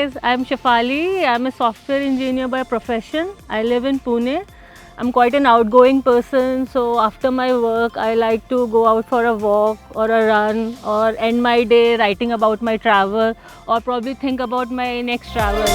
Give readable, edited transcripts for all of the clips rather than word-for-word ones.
guys, I'm Shafali. I'm a software engineer by profession. I live in Pune. I'm quite an outgoing person, so after my work, I like to go out for a walk or a run or end my day writing about my travel or probably think about my next travel.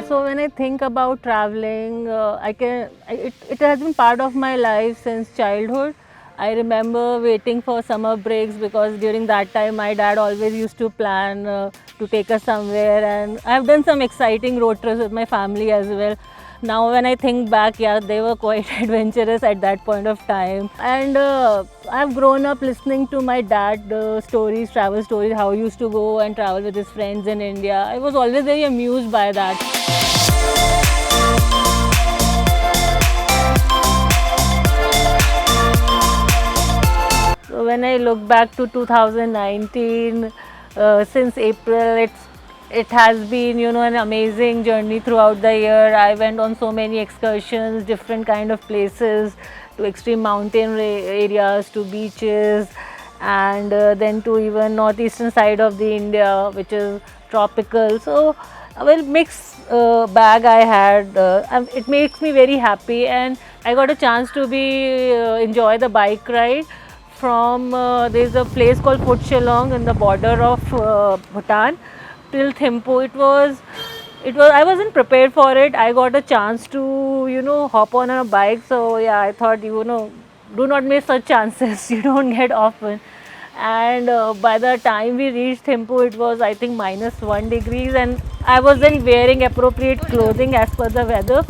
So when I think about traveling, it has been part of my life since childhood. I remember waiting for summer breaks because during that time my dad always used to plan to take us somewhere, and I've done some exciting road trips with my family as well. Now when I think back, yeah, they were quite adventurous at that point of time. And I've grown up listening to my dad stories, travel stories, how he used to go and travel with his friends in India. I was always very amused by that. So when I look back to 2019, since April, it has been, an amazing journey throughout the year. I went on so many excursions, different kind of places, to extreme mountain areas, to beaches, and then to even northeastern side of the India, which is tropical. So, well, mixed bag I had. It makes me very happy, and I got a chance to be enjoy the bike ride from there's a place called Phut Shillong in the border of Bhutan till Thimphu. It was I wasn't prepared for it. I got a chance to hop on a bike. So yeah, I thought do not miss such chances. You don't get often. And by the time we reached Thimphu, it was I think -1 degrees, and I wasn't wearing appropriate clothing as per the weather.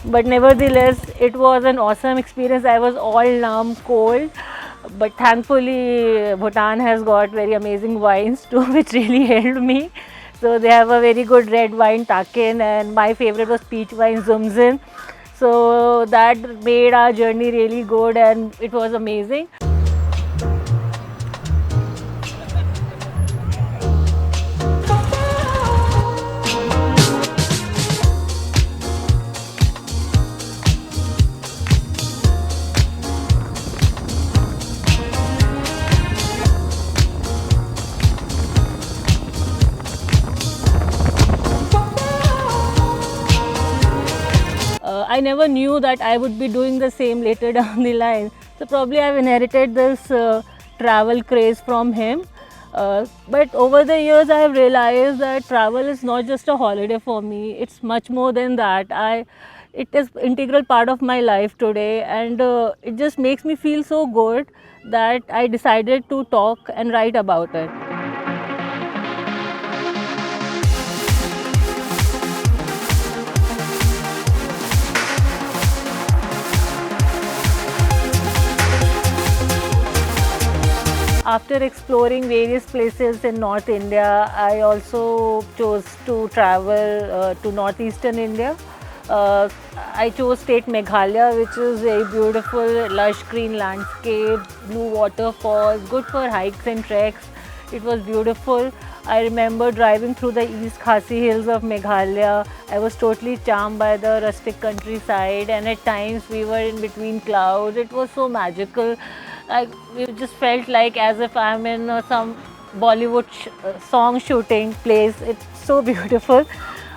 But nevertheless, it was an awesome experience. I was all numb, cold, but thankfully Bhutan has got very amazing wines too, which really helped me. So they have a very good red wine Takin, and my favorite was peach wine Zumzin. So that made our journey really good, and it was amazing. I never knew that I would be doing the same later down the line. So probably I've inherited this travel craze from him. But over the years, I have realized that travel is not just a holiday for me. It's much more than that. It is integral part of my life today, and it just makes me feel so good that I decided to talk and write about it. After exploring various places in North India, I also chose to travel to northeastern India. I chose state Meghalaya, which is very beautiful, lush green landscape, blue waterfalls, good for hikes and treks. It was beautiful. I remember driving through the East Khasi Hills of Meghalaya. I was totally charmed by the rustic countryside, and at times we were in between clouds. It was so magical. It just felt like as if I'm in some Bollywood song shooting place. It's so beautiful.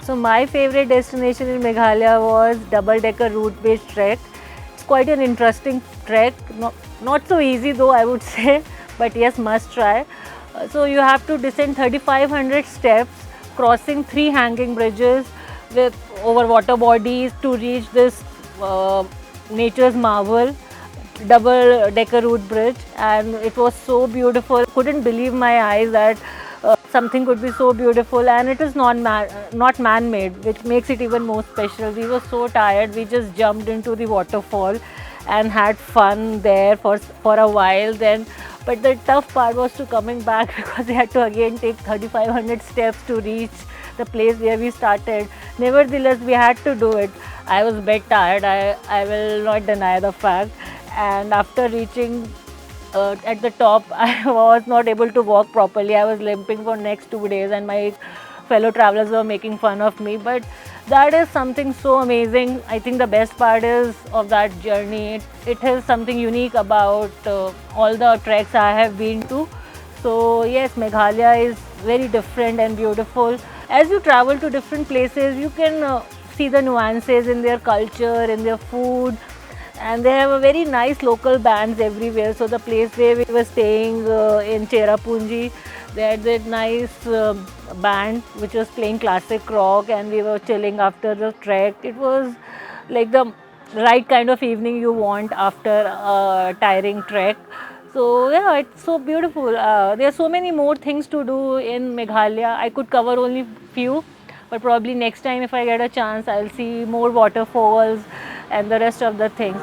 So my favorite destination in Meghalaya was double-decker route-based trek. It's quite an interesting trek, not so easy though I would say, but yes, must try. So you have to descend 3,500 steps, crossing 3 hanging bridges with over water bodies to reach this nature's marvel, double decker route bridge, and it was so beautiful. Couldn't believe my eyes that something could be so beautiful, and it is not man-made, which makes it even more special. We were so tired, we just jumped into the waterfall and had fun there for a while then. But the tough part was to coming back because we had to again take 3,500 steps to reach the place where we started. Nevertheless, we had to do it. I was a bit tired, I will not deny the fact. And after reaching at the top, I was not able to walk properly. I was limping for next 2 days, and my fellow travelers were making fun of me, but that is something so amazing. I think the best part is of that journey. It has something unique about all the treks I have been to. So yes, Meghalaya is very different and beautiful. As you travel to different places, you can see the nuances in their culture, in their food, and they have a very nice local bands everywhere. So the place where we were staying in Cherrapunji, they had that nice band which was playing classic rock, and we were chilling after the trek. It was like the right kind of evening you want after a tiring trek. So yeah, it's so beautiful. There are so many more things to do in Meghalaya. I could cover only few, but probably next time if I get a chance, I'll see more waterfalls and the rest of the things.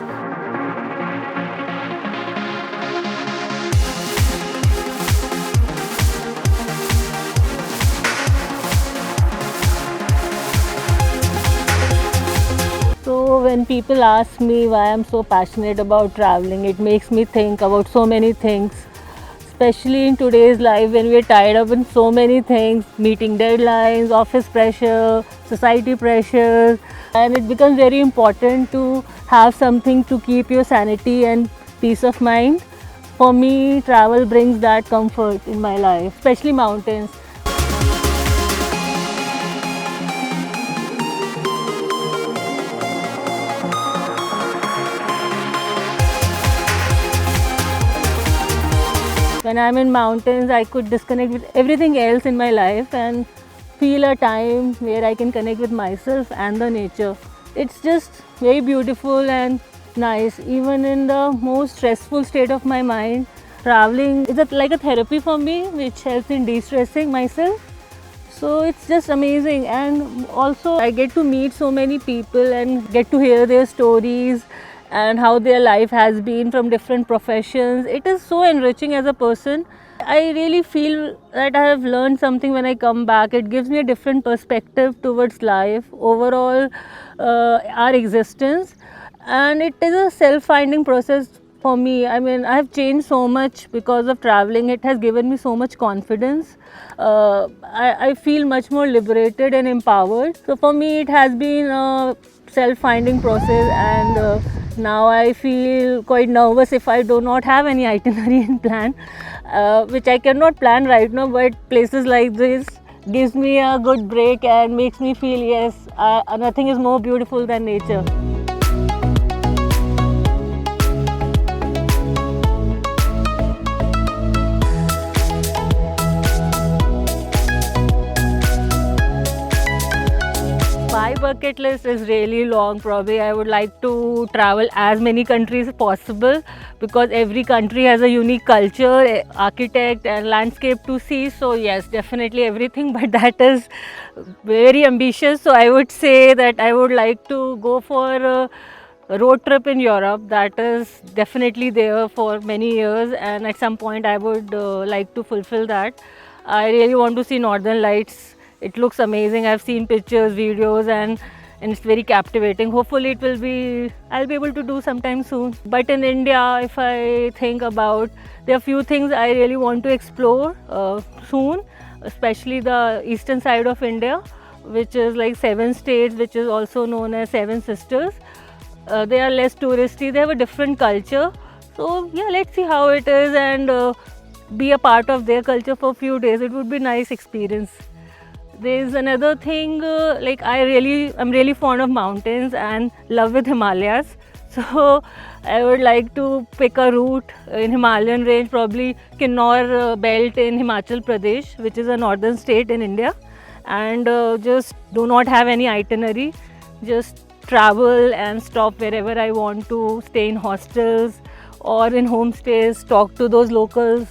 So when people ask me why I'm so passionate about traveling, it makes me think about so many things, especially in today's life when we're tied up in so many things, meeting deadlines, office pressure, society pressures, and it becomes very important to have something to keep your sanity and peace of mind. For me, travel brings that comfort in my life, especially mountains. When I'm in mountains, I could disconnect with everything else in my life and feel a time where I can connect with myself and the nature. It's just very beautiful and nice. Even in the most stressful state of my mind, traveling is like a therapy for me, which helps in de-stressing myself. So it's just amazing, and also I get to meet so many people and get to hear their stories and how their life has been from different professions. It is so enriching as a person. I really feel that I have learned something when I come back. It gives me a different perspective towards life, overall, our existence, and it is a self-finding process for me. I mean, I have changed so much because of traveling. It has given me so much confidence. I feel much more liberated and empowered. So for me, it has been a self-finding process, and now I feel quite nervous if I do not have any itinerary in plan, which I cannot plan right now. But places like this gives me a good break and makes me feel yes, nothing is more beautiful than nature. My bucket list is really long. Probably I would like to travel as many countries as possible, because every country has a unique culture, architect and landscape to see. So yes, definitely everything, but that is very ambitious. So I would say that I would like to go for a road trip in Europe. That is definitely there for many years, and at some point I would like to fulfill that. I really want to see Northern Lights. It looks amazing. I've seen pictures, videos, and it's very captivating. Hopefully I'll be able to do sometime soon. But in India, if I think about, there are few things I really want to explore soon, especially the eastern side of India, which is like 7 states, which is also known as Seven Sisters. They are less touristy, they have a different culture. So yeah, let's see how it is, and be a part of their culture for a few days. It would be a nice experience. There's another thing, like I'm really fond of mountains and love with Himalayas. So I would like to pick a route in Himalayan range, probably Kinnaur belt in Himachal Pradesh, which is a northern state in India, and just do not have any itinerary, just travel and stop wherever I want to, stay in hostels or in homestays, talk to those locals,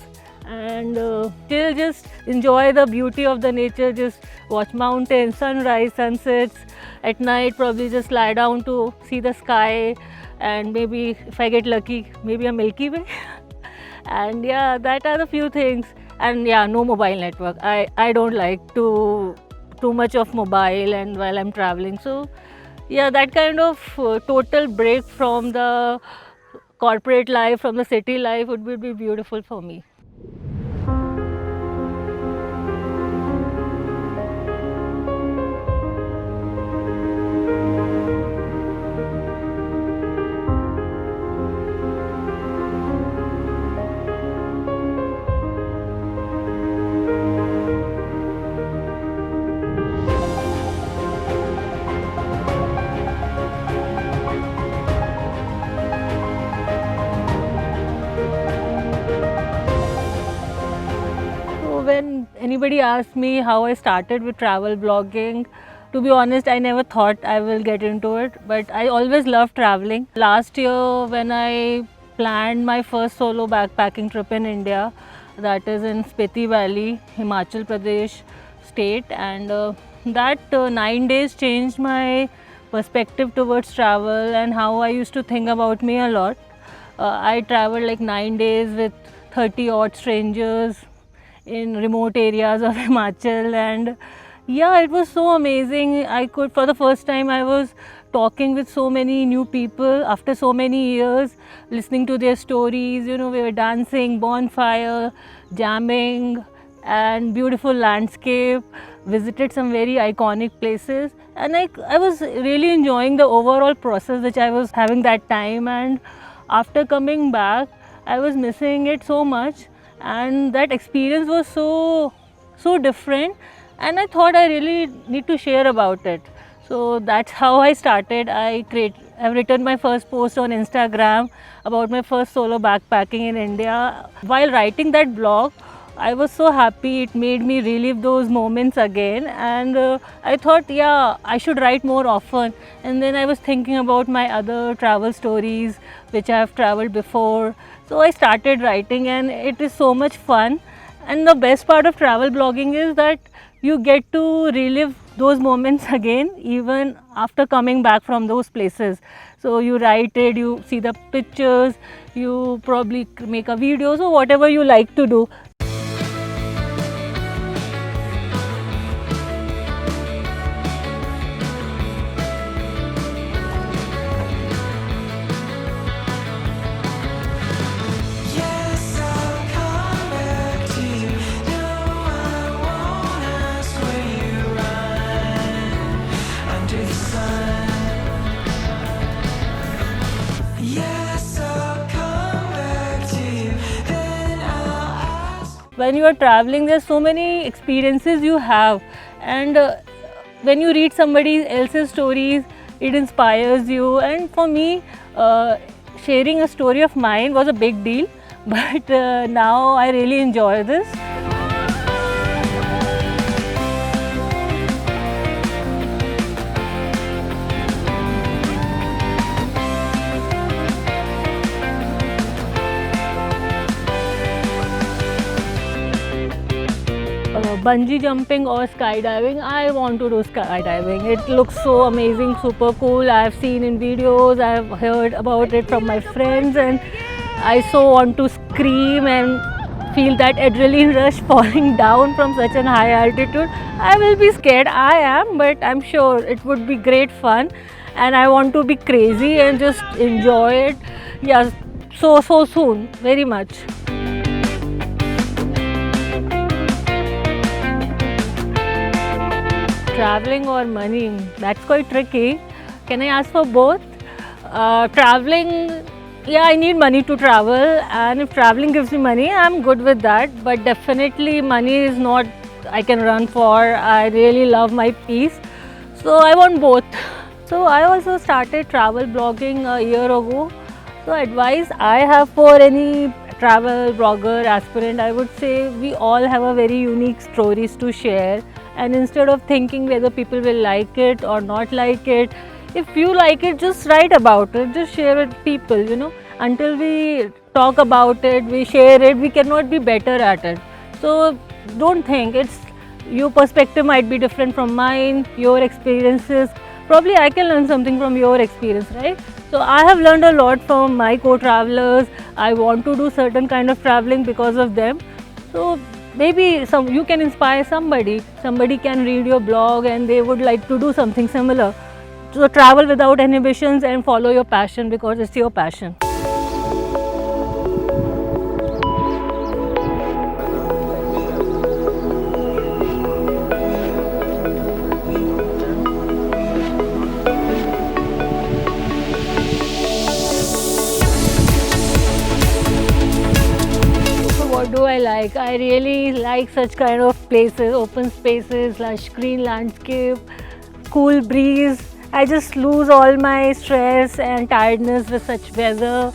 and still just enjoy the beauty of the nature, just watch mountains, sunrise, sunsets. At night probably just lie down to see the sky, and maybe if I get lucky, maybe a Milky Way. And yeah, that are the few things. And yeah, no mobile network. I don't like too much of mobile and while I'm traveling. So yeah, that kind of total break from the corporate life, from the city life would be beautiful for me. anybody asks me how I started with travel blogging, to be honest, I never thought I will get into it, but I always loved traveling. Last year, when I planned my first solo backpacking trip in India, that is in Spiti Valley, Himachal Pradesh state, and that 9 days changed my perspective towards travel and how I used to think about me a lot. I traveled like 9 days with 30 odd strangers in remote areas of Himachal, and yeah, it was so amazing. I could, for the first time, I was talking with so many new people after so many years, listening to their stories. You know, we were dancing, bonfire, jamming, and beautiful landscape. Visited some very iconic places, and I was really enjoying the overall process which I was having that time. And after coming back, I was missing it so much, and that experience was so different, and I thought I really need to share about it. So that's how I started. I've written my first post on Instagram about my first solo backpacking in India. While writing that blog, I was so happy. It made me relive those moments again, and I thought, yeah, I should write more often. And then I was thinking about my other travel stories which I have traveled before. So I started writing, and it is so much fun. And the best part of travel blogging is that you get to relive those moments again even after coming back from those places. So you write it, you see the pictures, you probably make a video, so whatever you like to do. Yes, I'll come back to you. No, I won't ask where you run under the sun. Yes, I'll come back to you. Then I'll ask. When you are traveling, there's so many experiences you have, and when you read somebody else's stories, it inspires you. And for me, sharing a story of mine was a big deal, but now I really enjoy this. Bungee jumping or skydiving, I want to do skydiving. It looks so amazing, super cool. I've seen in videos, I've heard about it from my friends, and I so want to scream and feel that adrenaline rush falling down from such a high altitude. I will be scared, I am, but I'm sure it would be great fun, and I want to be crazy and just enjoy it. Yeah, so soon, very much. Traveling or money? That's quite tricky. Can I ask for both? Traveling, yeah, I need money to travel, and if traveling gives me money, I'm good with that. But definitely, money is not I can run for. I really love my peace, so I want both. So I also started travel blogging a year ago. So advice I have for any travel blogger aspirant, I would say we all have a very unique stories to share, and instead of thinking whether people will like it or not like it, if you like it, just write about it, just share it with people, you know. Until we talk about it, we share it, we cannot be better at it. So don't think it's your perspective might be different from mine, your experiences, probably I can learn something from your experience, right? So I have learned a lot from my co-travelers. I want to do certain kind of traveling because of them. So maybe you can inspire somebody. Somebody can read your blog and they would like to do something similar. So travel without inhibitions and follow your passion because it's your passion. What do I like? I really like such kind of places, open spaces, lush green landscape, cool breeze. I just lose all my stress and tiredness with such weather.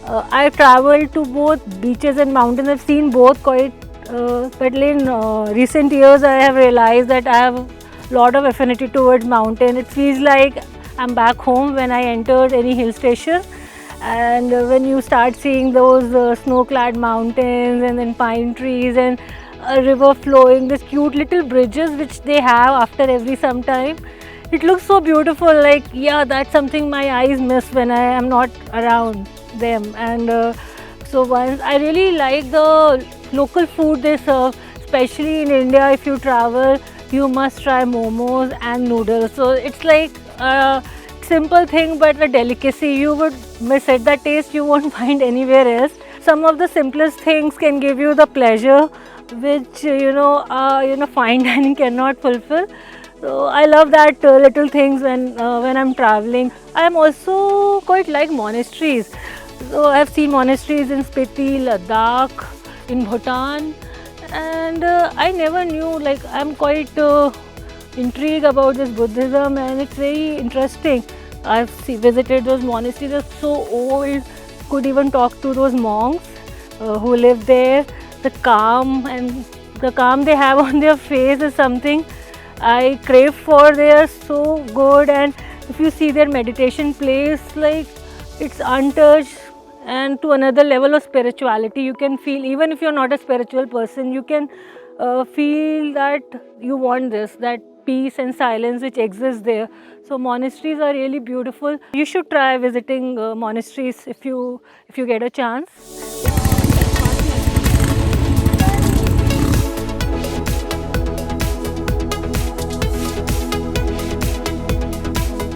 I've traveled to both beaches and mountains. I've seen both quite But in recent years, I have realized that I have a lot of affinity towards mountain. It feels like I'm back home when I entered any hill station. And when you start seeing those snow-clad mountains and then pine trees and a river flowing, these cute little bridges which they have after every some time, it looks so beautiful. Like, yeah, that's something my eyes miss when I am not around them. And so once I really like the local food they serve, especially in India. If you travel, you must try momos and noodles. So it's like a simple thing but a delicacy. You would miss it. The taste you won't find anywhere else. Some of the simplest things can give you the pleasure which fine dining cannot fulfill. So I love that little things when I'm traveling. I am also quite like monasteries. So I have seen monasteries in Spiti, Ladakh, in Bhutan, and I never knew. Like, I'm quite intrigued about this Buddhism, and it's very interesting. Visited those monasteries. They're so old. Could even talk to those monks who live there. The calm they have on their face is something I crave for. They are so good, and if you see their meditation place, like, it's untouched and to another level of spirituality. You can feel, even if you're not a spiritual person, you can feel that you want this, that peace and silence which exists there. So monasteries are really beautiful. You should try visiting monasteries if you get a chance.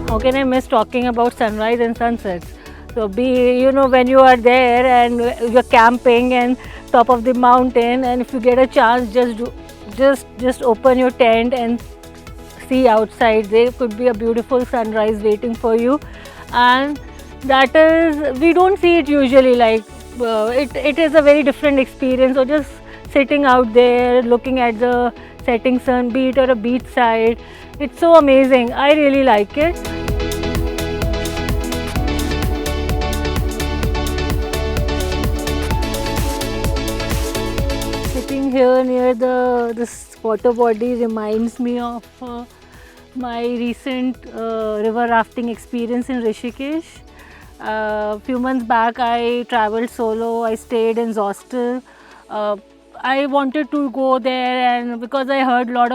How can I miss talking about sunrise and sunsets? So when you are there and you're camping and top of the mountain, and if you get a chance, just open your tent and see outside. There could be a beautiful sunrise waiting for you, and that is, we don't see it usually. Like, it is a very different experience. So just sitting out there, looking at the setting sun, be it or a beach side, it's so amazing. I really like it. Sitting here near this water body reminds me of my recent river rafting experience in Rishikesh. A few months back, I traveled solo. I stayed in Zostel. I wanted to go there, and because I heard a lot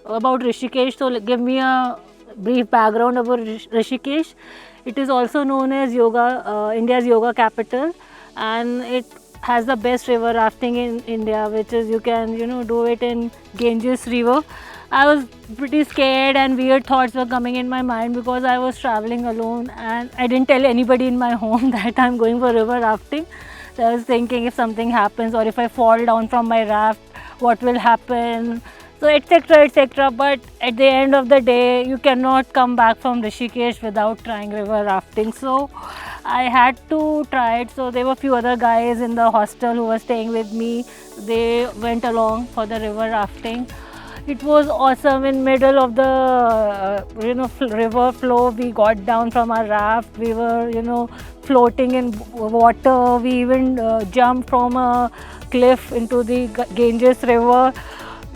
about Rishikesh, so give me a brief background about Rishikesh. It is also known as India's yoga capital, and it has the best river rafting in India, which is, you can do it in Ganges River. I was pretty scared and weird thoughts were coming in my mind because I was traveling alone and I didn't tell anybody in my home that I'm going for river rafting. So I was thinking, if something happens or if I fall down from my raft, what will happen? So etc, etc. But at the end of the day, you cannot come back from Rishikesh without trying river rafting. So I had to try it. So there were a few other guys in the hostel who were staying with me. They went along for the river rafting. It was awesome. In middle of the river flow, we got down from our raft. We were floating in water. We even jumped from a cliff into the Ganges River.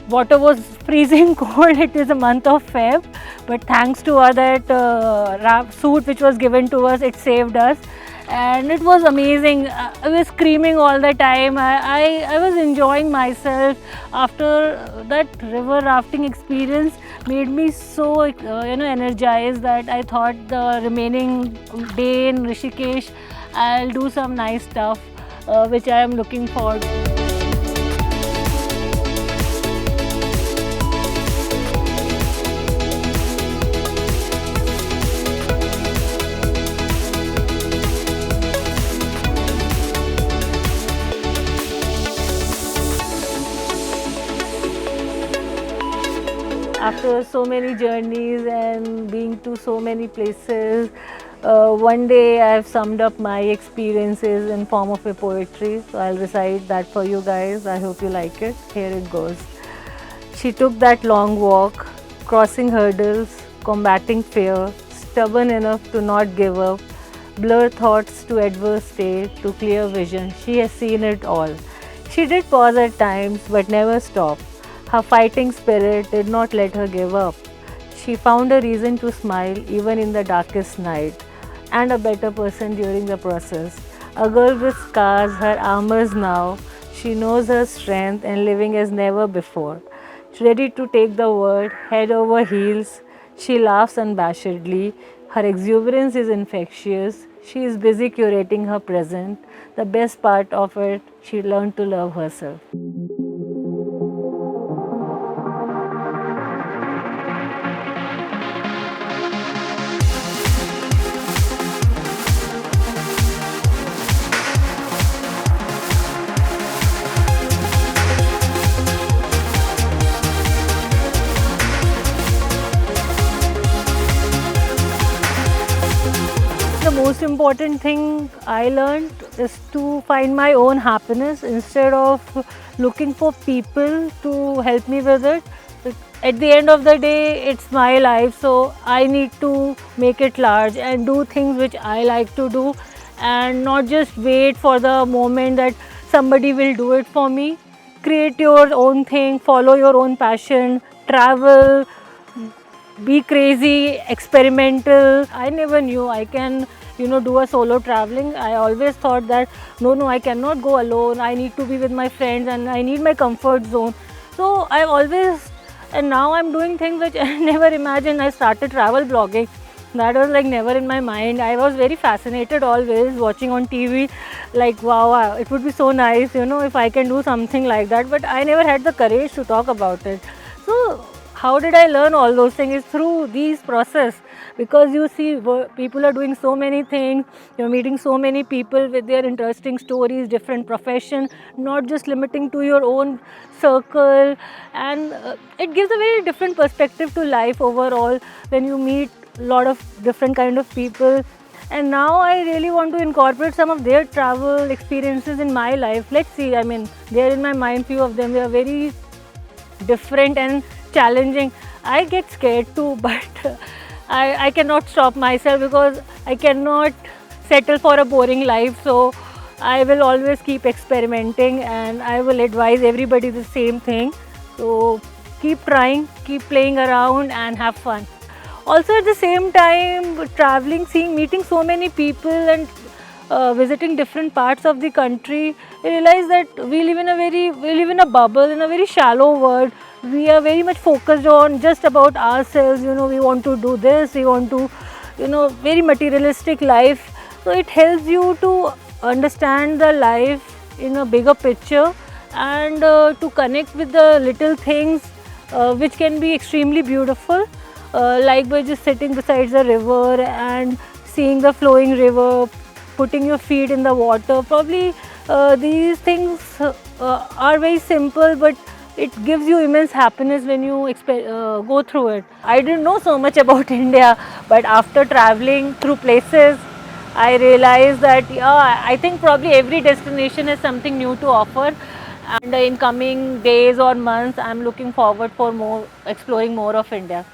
Water was freezing cold. It is a month of Feb, but thanks to that raft suit which was given to us, it saved us. And it was amazing. I was screaming all the time. I was enjoying myself. After that river rafting experience made me so energized that I thought the remaining day in Rishikesh I'll do some nice stuff which I am looking forward to. After so many journeys and being to so many places, one day I have summed up my experiences in form of a poetry. So I'll recite that for you guys. I hope you like it. Here it goes. She took that long walk, crossing hurdles, combating fear, stubborn enough to not give up, blur thoughts to adverse state, to clear vision. She has seen it all. She did pause at times but never stopped. Her fighting spirit did not let her give up. She found a reason to smile even in the darkest night, and a better person during the process. A girl with scars, her armors now. She knows her strength and living as never before. Ready to take the world head over heels, she laughs unabashedly. Her exuberance is infectious. She is busy curating her present. The best part of it, she learned to love herself. The most important thing I learned is to find my own happiness instead of looking for people to help me with it. At the end of the day, it's my life, so I need to make it large and do things which I like to do, and not just wait for the moment that somebody will do it for me. Create your own thing, follow your own passion, travel, be crazy, experimental. I never knew I can, do a solo traveling. I always thought that no, I cannot go alone. I need to be with my friends and I need my comfort zone. So I've always, and now I'm doing things which I never imagined. I started travel blogging. That was like never in my mind. I was very fascinated always watching on TV, like wow, it would be so nice, if I can do something like that. But I never had the courage to talk about it. So how did I learn all those things? Is through these process, because you see people are doing so many things. You're meeting so many people with their interesting stories, different profession, not just limiting to your own circle, and it gives a very different perspective to life overall when you meet a lot of different kind of people. And now I really want to incorporate some of their travel experiences in my life. Let's see, I mean, they're in my mind, few of them. They are very different and challenging. I get scared too, but I cannot stop myself because I cannot settle for a boring life. So I will always keep experimenting, and I will advise everybody the same thing. So keep trying, keep playing around and have fun. Also at the same time, traveling, meeting so many people and visiting different parts of the country, I realize that we live in a bubble, in a very shallow world. We are very much focused on just about ourselves. We want to do this, we want to, very materialistic life. So it helps you to understand the life in a bigger picture, and to connect with the little things which can be extremely beautiful, like by just sitting beside the river and seeing the flowing river, putting your feet in the water. Probably these things are very simple, but it gives you immense happiness when you go through it. I didn't know so much about India, but after traveling through places, I realized that I think probably every destination has something new to offer. And in coming days or months, I'm looking forward for more exploring more of India.